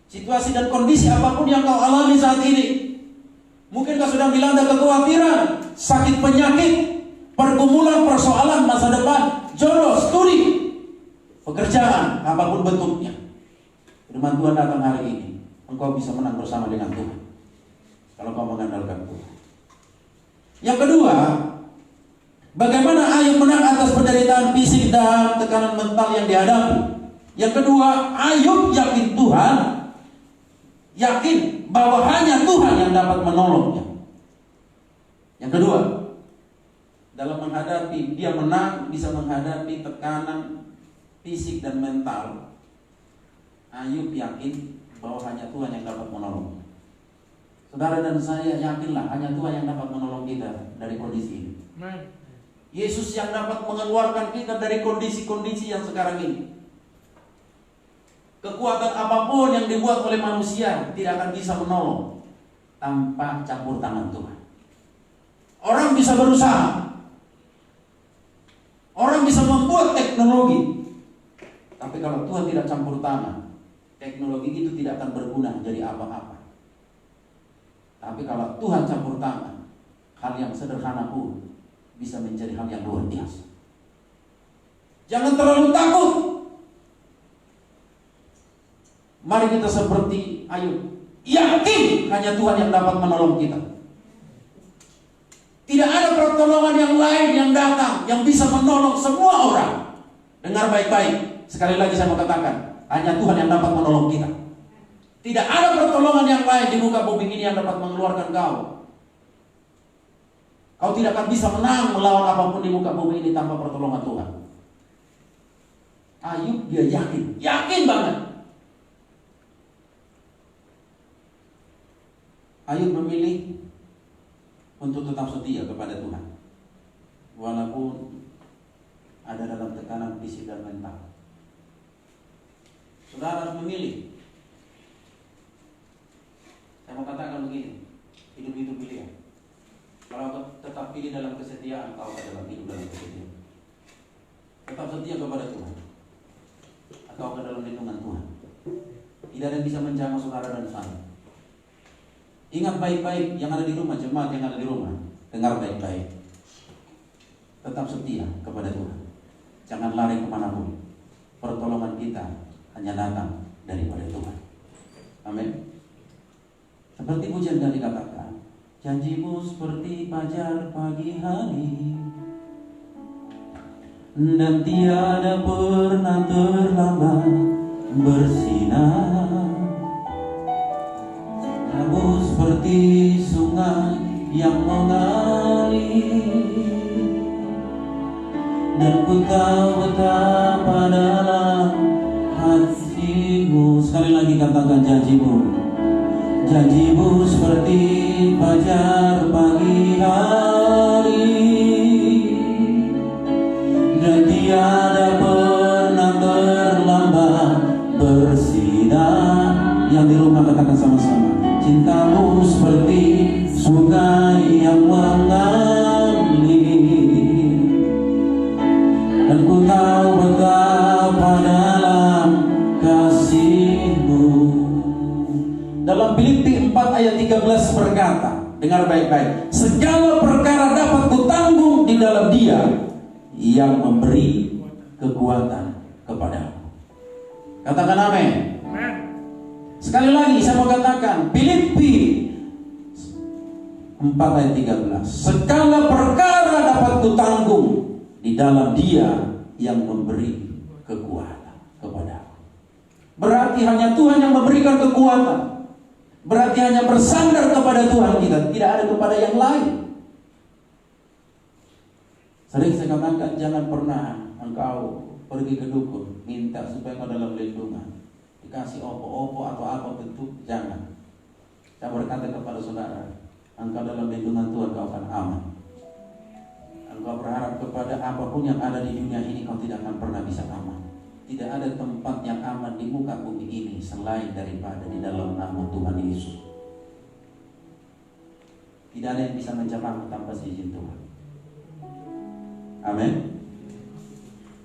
situasi dan kondisi apapun yang kau alami saat ini. Mungkin kau sedang dilanda kekhawatiran, sakit penyakit, pergumulan, persoalan masa depan, jodoh, studi, pekerjaan, apapun bentuknya. Firman Tuhan datang hari ini, engkau bisa menang bersama dengan Tuhan kalau kau mengandalkan Tuhan. Yang kedua, bagaimana Ayub menang atas penderitaan fisik dan tekanan mental yang dihadapi. Yang kedua, Ayub yakin Tuhan, yakin bahwa hanya Tuhan yang dapat menolongnya. Yang kedua, dalam menghadapi, dia menang, bisa menghadapi tekanan fisik dan mental. Ayub yakin bahwa hanya Tuhan yang dapat menolongnya. Saudara dan saya yakinlah hanya Tuhan yang dapat menolong kita dari kondisi ini. Yesus yang dapat mengeluarkan kita dari kondisi-kondisi yang sekarang ini. Kekuatan apapun yang dibuat oleh manusia tidak akan bisa menolong tanpa campur tangan Tuhan. Orang bisa berusaha, orang bisa membuat teknologi, tapi kalau Tuhan tidak campur tangan, teknologi itu tidak akan berguna jadi apa-apa. Tapi kalau Tuhan campur tangan, hal yang sederhana pun bisa menjadi hal yang luar biasa. Jangan terlalu takut. Mari kita seperti Ayub, yakin hanya Tuhan yang dapat menolong kita. Tidak ada pertolongan yang lain yang datang yang bisa menolong semua orang. Dengar baik-baik. Sekali lagi saya mau katakan, hanya Tuhan yang dapat menolong kita. Tidak ada pertolongan yang lain di muka bumi ini yang dapat mengeluarkan kau. Kau tidak akan bisa menang melawan apapun di muka bumi ini tanpa pertolongan Tuhan. Ayub dia yakin banget. Ayub memilih untuk tetap setia kepada Tuhan, walaupun ada dalam tekanan fisik dan mental. Saudara harus memilih. Saya mau katakan begini, hidup itu pilihan. Kalau tetap pilih dalam kesetiaan, kau akan dalam hidup dalam kesetiaan. Tetap setia kepada Tuhan, atau akan dalam lindungan Tuhan. Tidak ada yang bisa menjangkau saudara dan saya. Ingat baik-baik yang ada di rumah, jemaat yang ada di rumah. Dengar baik-baik. Tetap setia kepada Tuhan. Jangan lari kemanapun. Pertolongan kita hanya datang daripada Tuhan. Amin. Seperti pujian yang dikatakan, janjimu seperti fajar pagi hari, dan tiada pernah terlambat bersinar. Kamu seperti sungai yang mengalir, dan ku tahu betapa dalam hatimu. Sekali lagi katakan janjimu. Janjimu seperti fajar pagi hari, dan tiada pernah terlambat bersinar. Yang di rumah katakan sama-sama, cintamu seperti sungai yang mengalir, dan ku tahu betapa dalam kasih-Mu. Dalam Filipi 4 ayat 13 berkata, dengar baik-baik, segala perkara dapat kutanggung di dalam Dia yang memberi kekuatan kepadaku. Katakan amin. Sekali lagi saya mau katakan, Filipi 4 ayat 13, segala perkara dapat kutanggung di dalam Dia yang memberi kekuatan kepadaku. Berarti hanya Tuhan yang memberikan kekuatan. Berarti hanya bersandar kepada Tuhan kita, tidak ada kepada yang lain. Sering saya katakan, jangan pernah engkau pergi ke dukun minta supaya kau dalam lindungan, dikasih opo-opo atau apa bentuk, jangan. Saya berkata kepada saudara, engkau dalam lindungan Tuhan, kau akan aman. Engkau berharap kepada apapun yang ada di dunia ini, kau tidak akan pernah bisa aman. Tidak ada tempat yang aman di muka bumi ini selain daripada di dalam nama Tuhan Yesus. Tidak ada yang bisa menjamahmu tanpa izin Tuhan. Amin.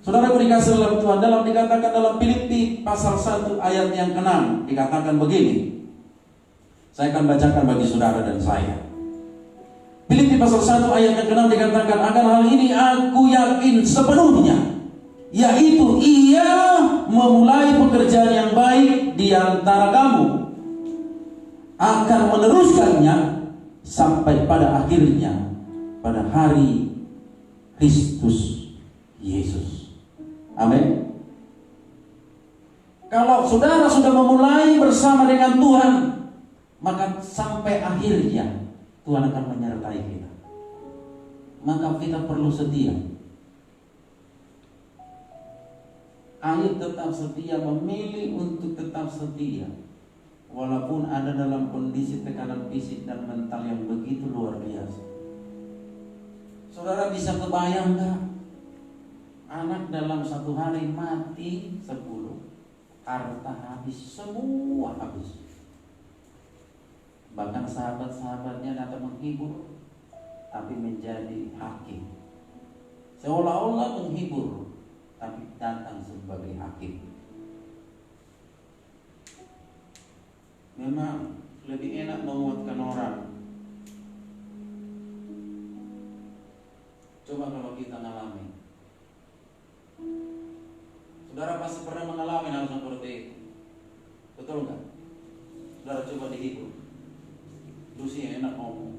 Saudaraku dikasih oleh Tuhan, dalam dikatakan dalam Filipi pasal 1 ayat yang ke-6 dikatakan begini. Saya akan bacakan bagi saudara dan saya. Filipi pasal 1 ayat yang ke-6 dikatakan, akan hal ini aku yakin sepenuhnya, yaitu Ia memulai pekerjaan yang baik di antara kamu, akan meneruskannya sampai pada akhirnya pada hari Kristus Yesus. Amin. Kalau saudara sudah memulai bersama dengan Tuhan, maka sampai akhirnya Tuhan akan menyertai kita. Maka kita perlu setia. Ayub tetap setia, memilih untuk tetap setia, walaupun ada dalam kondisi tekanan fisik dan mental yang begitu luar biasa. Saudara bisa kebayang gak? Anak dalam satu hari mati 10, harta habis, semua habis. Bahkan sahabat-sahabatnya datang menghibur, tapi menjadi hakim. Seolah-olah menghibur, tapi datang sebagai hakim. Memang lebih enak menguatkan orang. Coba kalau kita ngalamin, Saudara pasti pernah mengalami hal seperti itu. Betul nggak? Saudara coba dihibur. Lu sih enak ngomong.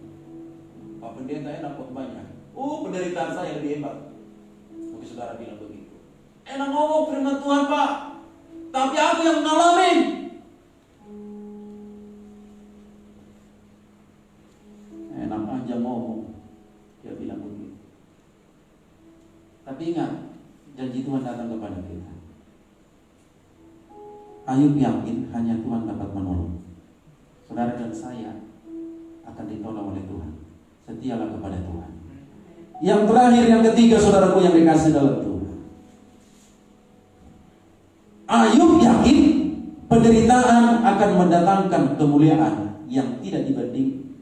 Pak pendeta enak khotbahnya. Penderitaan saya lebih hebat. Mungkin saudara bilang begitu. Enak ngomong firman Tuhan, Pak. Tapi aku yang ngalamin. Enak aja ngomong. Dia bilang begitu. Tapi ingat, janji Tuhan datang kepada kita. Ayub yakin hanya Tuhan dapat menolong. Saudara dan saya akan ditolong oleh Tuhan. Setialah kepada Tuhan. Yang terakhir, yang ketiga, saudaraku yang dikasih dalam Tuhan. Ayub yakin penderitaan akan mendatangkan kemuliaan yang tidak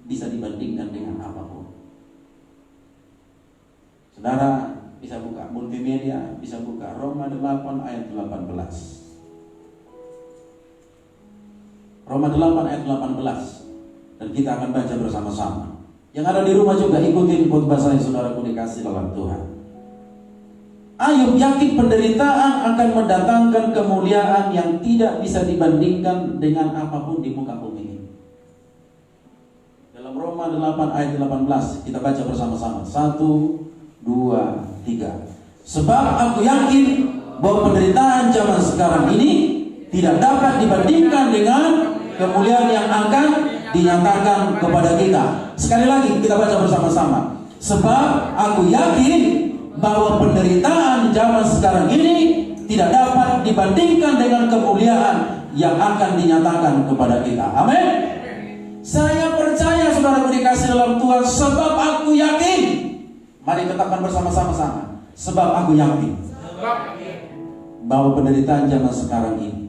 bisa dibandingkan dengan apapun. Saudara bisa buka multimedia, bisa buka Roma 8 ayat 18. Roma 8 ayat 18. Dan kita akan baca bersama-sama. Yang ada di rumah juga ikutin khotbah saya, saudaraku dikasih dalam Tuhan. Ayub yakin penderitaan akan mendatangkan kemuliaan yang tidak bisa dibandingkan dengan apapun di muka bumi ini. Dalam Roma 8 ayat 18 kita baca bersama-sama. 1, 2, 3. Sebab aku yakin bahwa penderitaan zaman sekarang ini tidak dapat dibandingkan dengan kemuliaan yang akan dinyatakan kepada kita. Sekali lagi kita baca bersama-sama. Sebab aku yakin bahwa penderitaan zaman sekarang ini tidak dapat dibandingkan dengan kemuliaan yang akan dinyatakan kepada kita. Amin. Saya percaya saudaraku dikasih dalam Tuhan. Sebab aku yakin. Mari katakan bersama-sama. Sebab aku yakin bahwa penderitaan zaman sekarang ini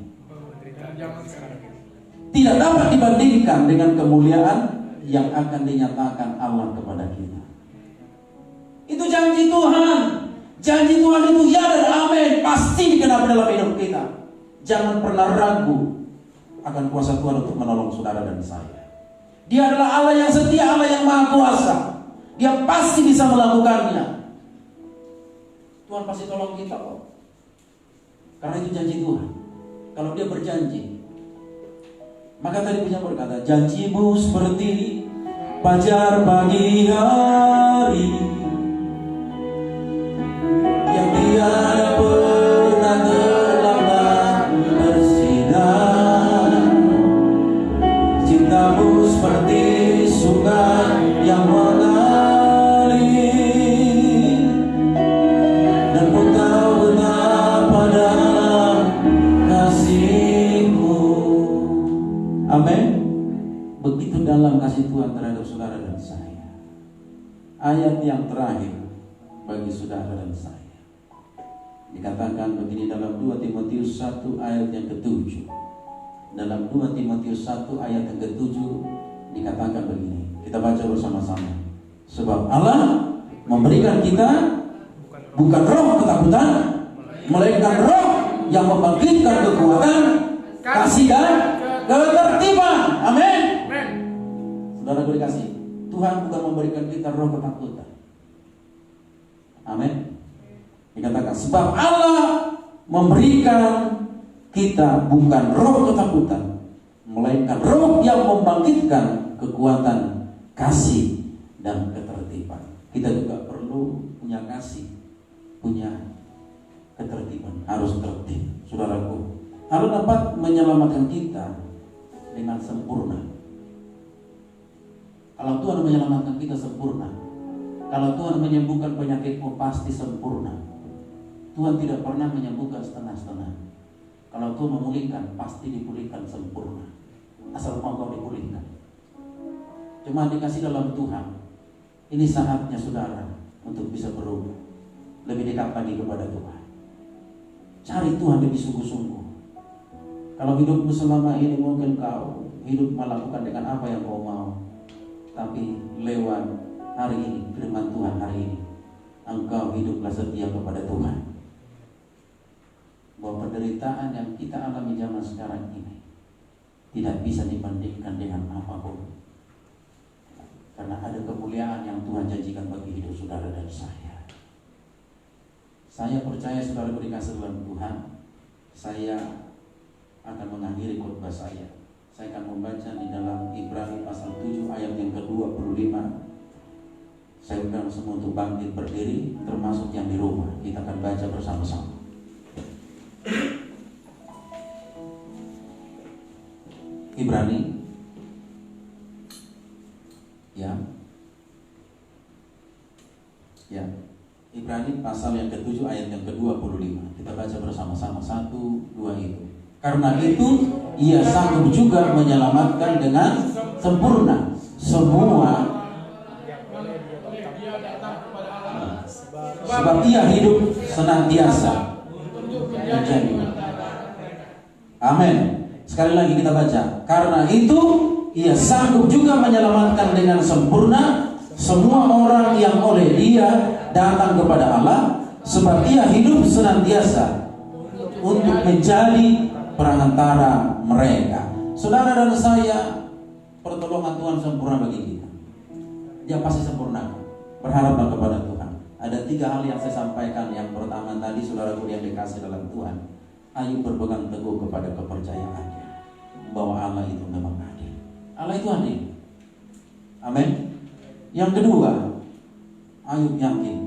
tidak dapat dibandingkan dengan kemuliaan yang akan dinyatakan Allah kepada kita. Itu janji Tuhan. Janji Tuhan itu ya dan amin, pasti digenapi dalam hidup kita. Jangan pernah ragu akan kuasa Tuhan untuk menolong saudara dan saya. Dia adalah Allah yang setia, Allah yang maha kuasa. Dia pasti bisa melakukannya. Tuhan pasti tolong kita kok. Karena itu janji Tuhan. Kalau dia berjanji, maka tadi punya berkata, janjimu seperti fajar pagi hari yang tiada pernah terlambat bersinar. Cintamu seperti sungai yang mengalir dan ku tahu betapa dalam kasih-Mu. Amin. Begitu dalam kasih Tuhan terhadap saudara dan saya. Ayat yang terakhir bagi saudara dan saya dikatakan begini dalam 2 Timotius 1 ayat yang ke-7. Dalam 2 Timotius 1 ayat yang ke-7 dikatakan begini. Kita baca bersama-sama. Sebab Allah memberikan kita bukan roh ketakutan, melainkan roh yang membangkitkan kekuatan, kasih dan ketertiban. Amin. Saudara dikasih, Tuhan bukan memberikan kita roh ketakutan. Amin. Dikatakan sebab Allah memberikan kita bukan roh ketakutan, melainkan roh yang membangkitkan kekuatan, kasih dan ketertiban. Kita juga perlu punya kasih, punya ketertiban, harus tertib. Saudaraku, harus dapat menyelamatkan kita dengan sempurna. Kalau Tuhan menyelamatkan kita sempurna, kalau Tuhan menyembuhkan penyakitmu pasti sempurna. Tuhan tidak pernah menyembuhkan setengah-setengah. Kalau Tuhan memulihkan pasti dipulihkan sempurna. Asal mau kau dipulihkan. Cuma dikasih dalam Tuhan. Ini saatnya saudara untuk bisa berubah, lebih dekat lagi kepada Tuhan. Cari Tuhan lebih sungguh-sungguh. Kalau hidupmu selama ini mungkin kau hidup melakukan dengan apa yang kau mau, tapi lewat hari ini, firman Tuhan hari ini, engkau hiduplah setia kepada Tuhan. Bahwa penderitaan yang kita alami zaman sekarang ini tidak bisa dibandingkan dengan apapun. Karena ada kemuliaan yang Tuhan janjikan bagi hidup saudara dan saya. Saya percaya saudara dikasih dalam Tuhan, saya akan mengakhiri khotbah saya. Saya akan membaca di dalam Ibrani pasal 7 ayat yang ke-25. Saya undang semua untuk bangkit berdiri, termasuk yang di rumah. Kita akan baca bersama-sama. Ibrani, ya, Ibrani pasal yang ke-7 ayat yang ke-25. Kita baca bersama-sama, 1, 2 itu. Karena itu ia sanggup juga menyelamatkan dengan sempurna semua, sebab ia hidup senantiasa menjadi. Amin. Sekali lagi kita baca. Karena itu ia sanggup juga menyelamatkan dengan sempurna semua orang yang oleh dia datang kepada Allah, sebab ia hidup senantiasa untuk menjadi perantara mereka. Saudara dan saya, pertolongan Tuhan sempurna bagi kita. Dia pasti sempurna. Berharaplah kepada Tuhan. Ada 3 hal yang saya sampaikan. Yang pertama tadi, saudaraku yang dikasih dalam Tuhan, Ayub berpegang teguh kepada kepercayaannya bahwa Allah itu memang adil. Allah itu adil. Amin. Yang kedua, Ayub yakin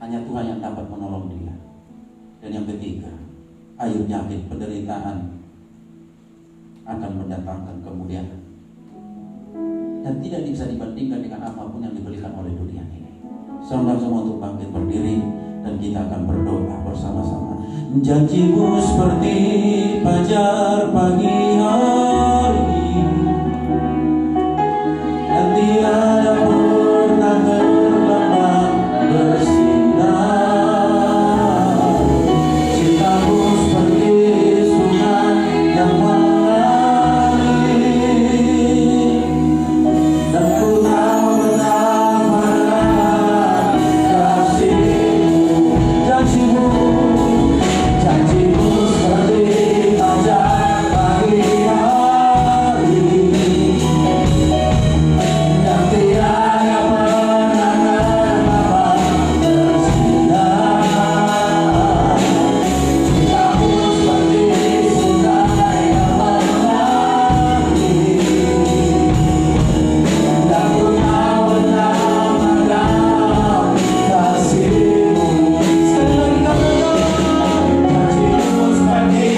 hanya Tuhan yang dapat menolong dia. Dan yang ketiga, Ayub yakin penderitaan akan mendatangkan kemuliaan dan tidak bisa dibandingkan dengan apapun yang diberikan oleh dunia ini. Saudara semua untuk bangkit berdiri dan kita akan berdoa bersama-sama. Janjimu seperti fajar pagi hari, dan tiada pernah terlambat bersinar. Cintamu seperti sungai yang mengalir, dan ku tahu betapa kasih-Mu. Janjimu seperti fajar pagi hari, dan tiada pernah terlambat bersinar. Cintamu seperti sungai yang mengalir, dan ku tahu betapa kasih-Mu. Sekali lagi katakan, janjimu seperti fajar pagi hari, dan tiada pernah terlambat bersinar. Cintamu seperti sungai yang mengalir, dan ku tahu betapa kasih-Mu. Janjimu seperti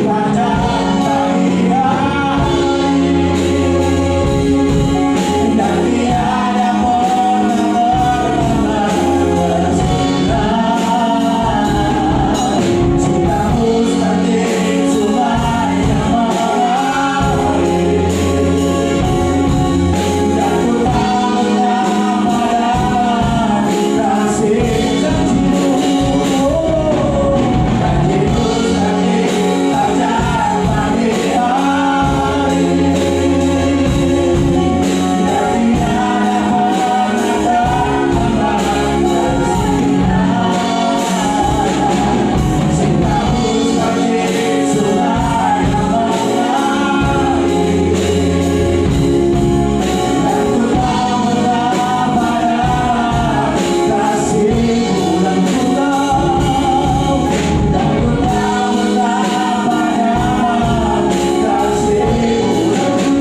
fajar pagi hari, dan tiada pernah terlambat bersinar. Cintamu seperti sungai yang mengalir, dan ku tahu betapa kasih-Mu. Dan ku tahu betapa kasih-Mu. Dan ku tahu betapa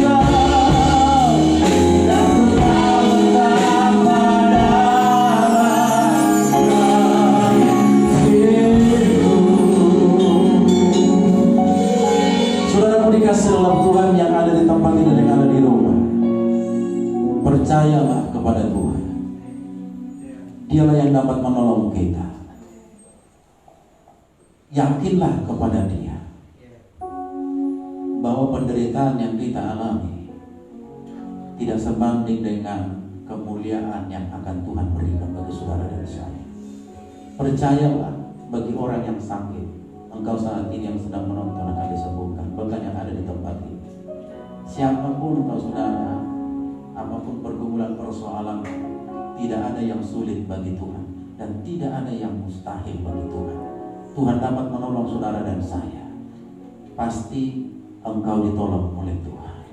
Saudaraku dikasih dalam Tuhan yang ada di tempat ini dan yang ada di rumah, percayalah kepada Tuhan. Dialah yang dapat menolong kita. Yakinlah kepada Dia bahwa penderitaan yang kita alami tidak sebanding dengan kemuliaan yang akan Tuhan berikan bagi saudara dan saya. Percayalah, bagi orang yang sakit, engkau saat ini yang sedang menonton akan disembuhkan, bahkan yang ada di tempat ini. Siapapun engkau saudara, apapun pergumulan persoalan, tidak ada yang sulit bagi Tuhan dan tidak ada yang mustahil bagi Tuhan. Tuhan dapat menolong saudara dan saya. Pasti engkau ditolong oleh Tuhan,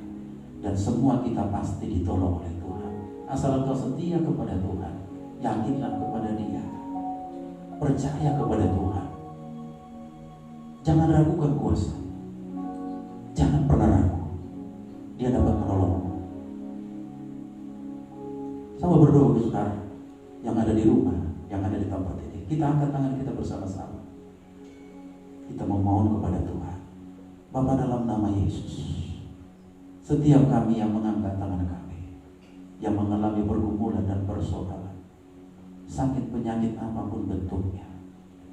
dan semua kita pasti ditolong oleh Tuhan. Asal engkau setia kepada Tuhan, yakinlah kepada Dia, percaya kepada Tuhan. Jangan ragukan kuasa. Jangan pernah ragu. Dia dapat menolongmu. Sama berdoa ke saudara yang ada di rumah, yang ada di tempat ini. Kita angkat tangan kita bersama-sama. Kita memohon kepada Tuhan. Bapa, dalam nama Yesus, setiap kami yang mengangkat tangan kami, yang mengalami pergumulan dan persoalan, sakit penyakit apapun bentuknya,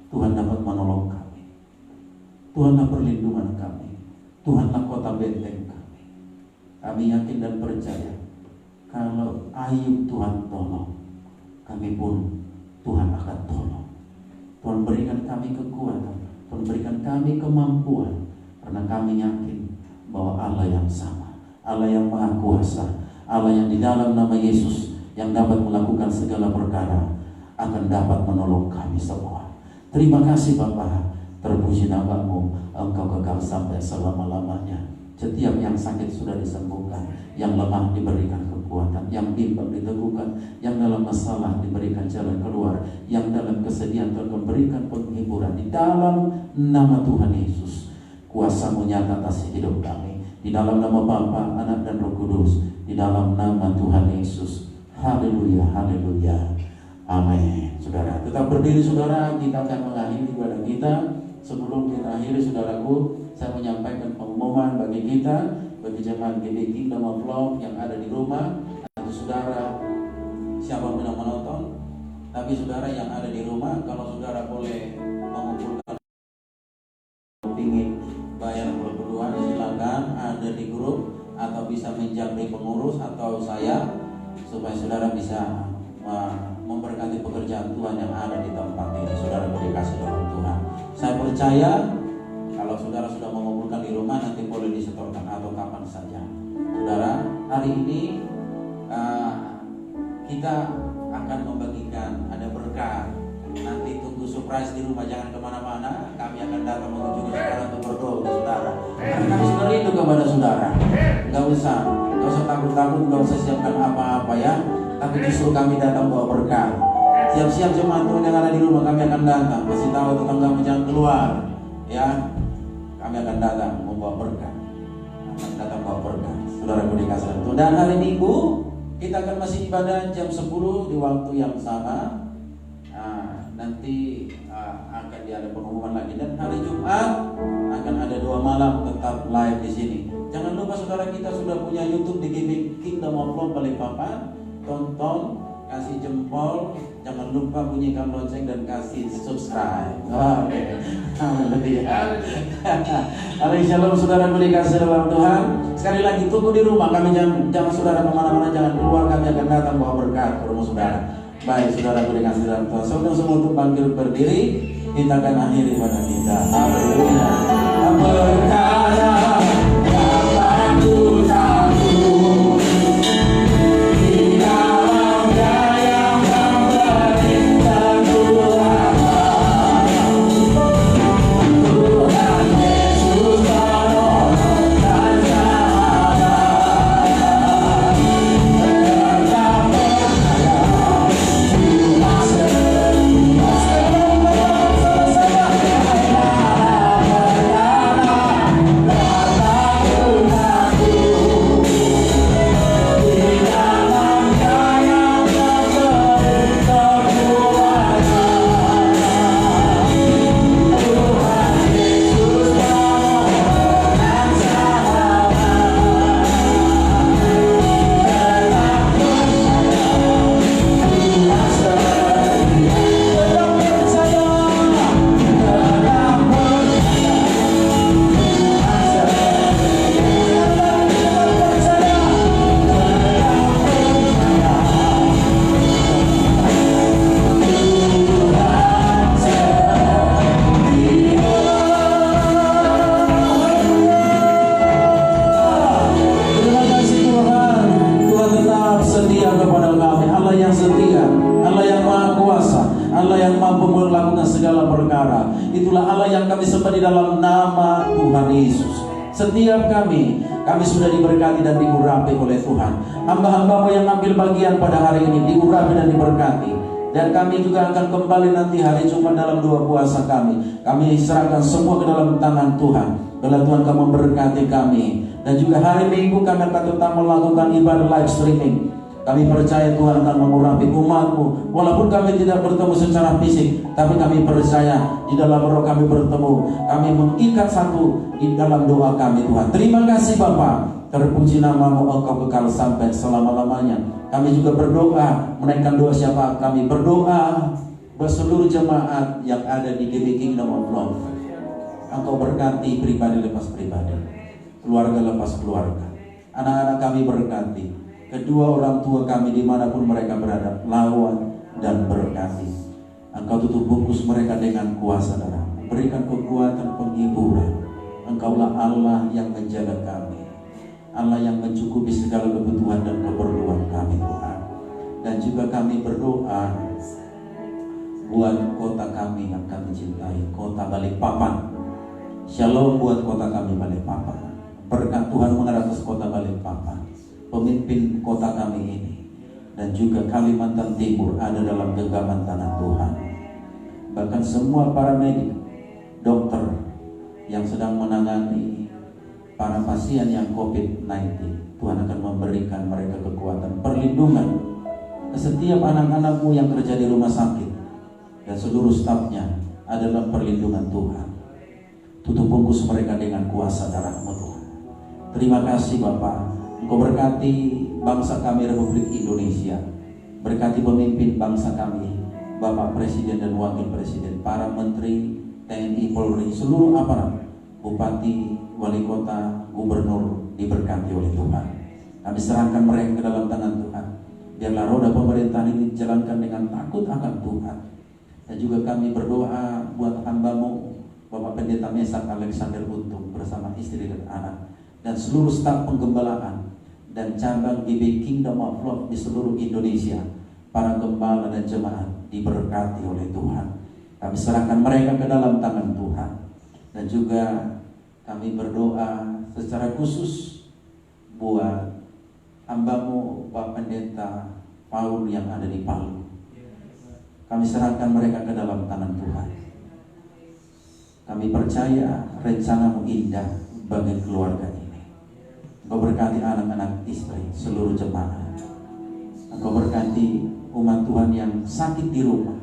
Tuhan dapat menolong kami. Tuhanlah perlindungan kami. Tuhanlah kota benteng kami. Kami yakin dan percaya kalau Ayub Tuhan tolong, kami pun Tuhan akan tolong. Tuhan berikan kami kekuatan, Tuhan berikan kami kemampuan, karena kami yakin bahwa Allah yang sama, Allah yang maha kuasa, Allah yang di dalam nama Yesus yang dapat melakukan segala perkara akan dapat menolong kami semua. Terima kasih Bapa, terpuji nama-Mu, Engkau kekal sampai selama-lamanya. Setiap yang sakit sudah disembuhkan, yang lemah diberikan kekuatan, yang bimbang diteguhkan, yang dalam masalah diberikan jalan keluar, yang dalam kesedihan Tuhan memberikan penghiburan. Di dalam nama Tuhan Yesus, kuasa-Mu nyata atas hidup kami. Di dalam nama Bapa, Anak dan Roh Kudus, di dalam nama Tuhan Yesus. Haleluya, haleluya. Amin. Saudara, tetap berdiri saudara, kita akan mengakhiri ibadah kita. Sebelum kita akhiri saudaraku, saya menyampaikan pengumuman bagi kita, bagi jemaat GBI Kingdom of Love yang ada di rumah. Atau saudara, siapa yang menonton, tapi saudara yang ada di rumah, kalau saudara boleh mengumpulkan ingin bayar perbulan, silakan ada di grup atau bisa menjamri pengurus atau saya, supaya saudara bisa memberkati pekerjaan Tuhan yang ada di tempat ini. Saudara dikasih oleh Tuhan. Saya percaya kalau saudara sudah mengumpulkan di rumah, nanti boleh disetorkan atau kapan saja. Saudara, hari ini kita akan membagikan ada berkah. Nanti tunggu surprise di rumah, jangan kemana-mana. Kami akan datang mengunjungi saudara untuk berdoa untuk saudara. Karena kami sudah rindu kepada saudara. Gak usah takut-takut, gak usah siapkan apa-apa ya. Tapi justru kami datang bawa berkah. Siap-siap jemaat Tuhan yang ada di rumah, kami akan datang. Masih tahu tetangga jangan keluar, ya. Kami akan datang membawa berkah. Akan datang bawa berkah. Saudara dikasih Tuhan. Dan hari Minggu kita akan masih ibadah jam 10 di waktu yang sama. Nanti akan ada pengumuman lagi, dan hari Jumat akan ada 2 malam tetap live di sini. Jangan lupa saudara, kita sudah punya YouTube di GBI Kingdom of Love Balikpapan. Tonton, kasih jempol, jangan lupa bunyikan lonceng dan kasih subscribe. Oke. Haleluya. Shalom saudara dikasih dalam Tuhan. Sekali lagi tunggu di rumah, kami jangan saudara kemana-mana, jangan keluar, kami akan datang bawa berkat ke rumah saudara. Baik saudara dikasih dalam Tuhan. Saudara semua untuk bangkit berdiri, kita akan akhiri pada kita. Haleluya. Berkata dapat usahaku. Setiap kami sudah diberkati dan diurapi oleh Tuhan. Hamba-hambamu yang ambil bagian pada hari ini diurapi dan diberkati. Dan kami juga akan kembali nanti hari Jumat dalam doa puasa kami. Kami serahkan semua ke dalam tangan Tuhan. Bila Tuhan kamu berkati kami. Dan juga hari Minggu kami akan tetap melakukan ibadah live streaming. Kami percaya Tuhan akan mengurapi umat-Mu. Walaupun kami tidak bertemu secara fisik, tapi kami percaya di dalam roh kami bertemu. Kami mengikat satu di dalam doa kami, Tuhan. Terima kasih Bapa. Terpuji nama-Mu, Engkau kekal sampai selama-lamanya. Kami juga berdoa, menaikkan doa syafaat kami. Berdoa buat seluruh jemaat yang ada di GB Kingdom of Love. Engkau berkati pribadi lepas pribadi, keluarga lepas keluarga. Anak-anak kami berkati. Kedua orang tua kami dimanapun mereka berada, lawan dan berkati. Engkau tutup bungkus mereka dengan kuasa darah. Berikan kekuatan penghiburan. Engkaulah Allah yang menjaga kami, Allah yang mencukupi segala kebutuhan dan keperluan kami, Tuhan. Dan juga kami berdoa buat kota kami yang kami cintai, kota Balikpapan. Shalom buat kota kami Balikpapan. Berkat Tuhan mengarah atas kota Balikpapan, pemimpin kota kami ini, dan juga Kalimantan Timur ada dalam genggaman tangan Tuhan. Bahkan semua para medik, dokter yang sedang menangani para pasien yang COVID-19, Tuhan akan memberikan mereka kekuatan, perlindungan ke setiap anak-anak-Mu yang kerja di rumah sakit dan seluruh stafnya adalah perlindungan Tuhan. Tutup bungkus mereka dengan kuasa darah-Mu, Tuhan. Terima kasih Bapa. Engkau berkati bangsa kami Republik Indonesia. Berkati pemimpin bangsa kami, Bapak Presiden dan Wakil Presiden, para Menteri, TNI, Polri, seluruh aparat, Bupati, Wali Kota, Gubernur, diberkati oleh Tuhan. Kami serahkan mereka ke dalam tangan Tuhan. Biarlah roda pemerintahan ini dijalankan dengan takut akan Tuhan. Dan juga kami berdoa buat hamba-Mu, Bapak Pendeta Mesak Alexander Untung bersama istri dan anak, dan seluruh staf penggembalaan dan cabang GB Kingdom of Love di seluruh Indonesia. Para gembala dan jemaat diberkati oleh Tuhan. Kami serahkan mereka ke dalam tangan Tuhan. Dan juga kami berdoa secara khusus buat hamba-Mu Bapak Pendeta Paul yang ada di Palu. Kami serahkan mereka ke dalam tangan Tuhan. Kami percaya rencana-Mu indah bagi keluarga ini. Engkau berkati anak-anak, istri, seluruh jemaat. Engkau berkati umat Tuhan yang sakit di rumah.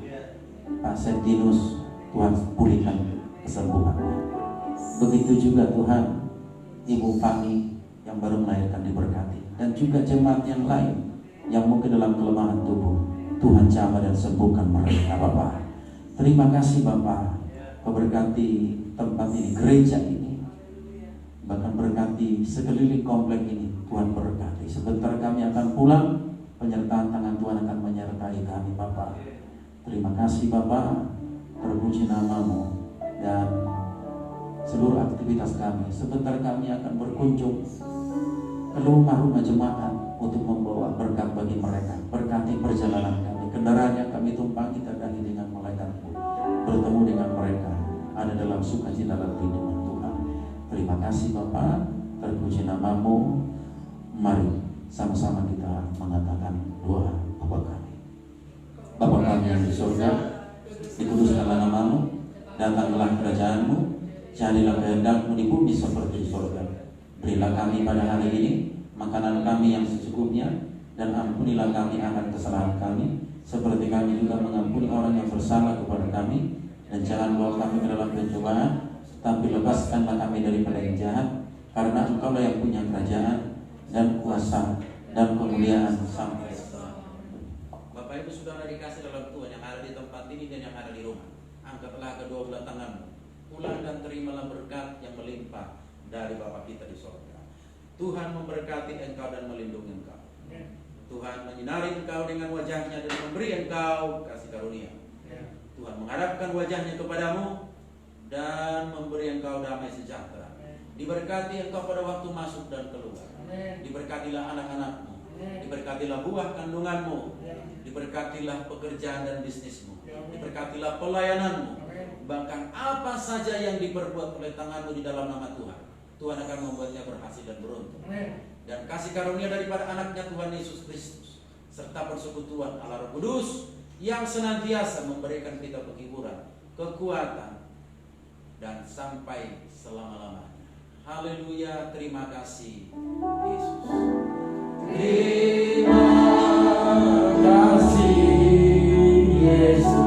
Pak Septinus, Tuhan pulihkan kesembuhannya. Begitu juga Tuhan Ibu Fani yang baru melahirkan diberkati. Dan juga jemaat yang lain yang mungkin dalam kelemahan tubuh, Tuhan jamah dan sembuhkan mereka Bapak. Terima kasih Bapak. Kau berkati tempat ini, gereja ini, bahkan berkati sekeliling komplek ini. Tuhan berkati. Sebentar kami akan pulang, penyertaan tangan Tuhan akan menyertai kami Bapak. Terima kasih Bapak. Terpuji nama-Mu. Dan seluruh aktivitas kami, sebentar kami akan berkunjung ke rumah-rumah jemaat untuk membawa berkat bagi mereka. Berkati perjalanan kami, kendaraan yang kami tumpangi terkait dengan malaikat-Mu, bertemu dengan mereka, ada dalam sukacita dan lindungan Tuhan. Terima kasih Bapak. Terpuji nama-Mu. Mari sama-sama kita mengatakan doa Bapa kami. Bapa kami yang di surga, dikuduskanlah nama-Mu, datanglah kerajaan-Mu, jadilah kehendak-Mu di bumi seperti di surga. Berilah kami pada hari ini makanan kami yang secukupnya, dan ampunilah kami akan kesalahan kami, seperti kami juga mengampuni orang yang bersalah kepada kami. Dan jangan bawa kami ke dalam pencobaan, tapi lepaskanlah kami daripada yang jahat, karena Engkau-Lah yang punya kerajaan dan kuasa dan kemuliaan sampai selamanya. Bapak Ibu Saudara dikasih dalam Tuhan yang ada di tempat ini dan yang ada di rumah, angkatlah kedua belah tanganmu, pulang dan terimalah berkat yang melimpah dari Bapa kita di surga. Tuhan memberkati engkau dan melindungi engkau. Tuhan menyinari engkau dengan wajahnya dan memberi engkau kasih karunia. Tuhan mengharapkan wajahnya kepadamu dan memberi engkau damai sejahtera. Diberkati engkau pada waktu masuk dan keluar. Diberkatilah anak-anakmu. Diberkatilah buah kandunganmu. Diberkatilah pekerjaan dan bisnismu. Diberkatilah pelayananmu. Bahkan apa saja yang diperbuat oleh tanganmu di dalam nama Tuhan, Tuhan akan membuatnya berhasil dan beruntung. Dan kasih karunia daripada anaknya Tuhan Yesus Kristus, serta persekutuan Allah Roh Kudus yang senantiasa memberikan kita penghiburan, kekuatan, dan sampai selama-lamanya. Haleluya, terima kasih Yesus. Terima kasih Yesus.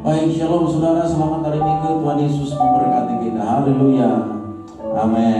Baik, shalom saudara, selamat hari Minggu. Tuhan Yesus memberkati kita. Haleluya. Amin.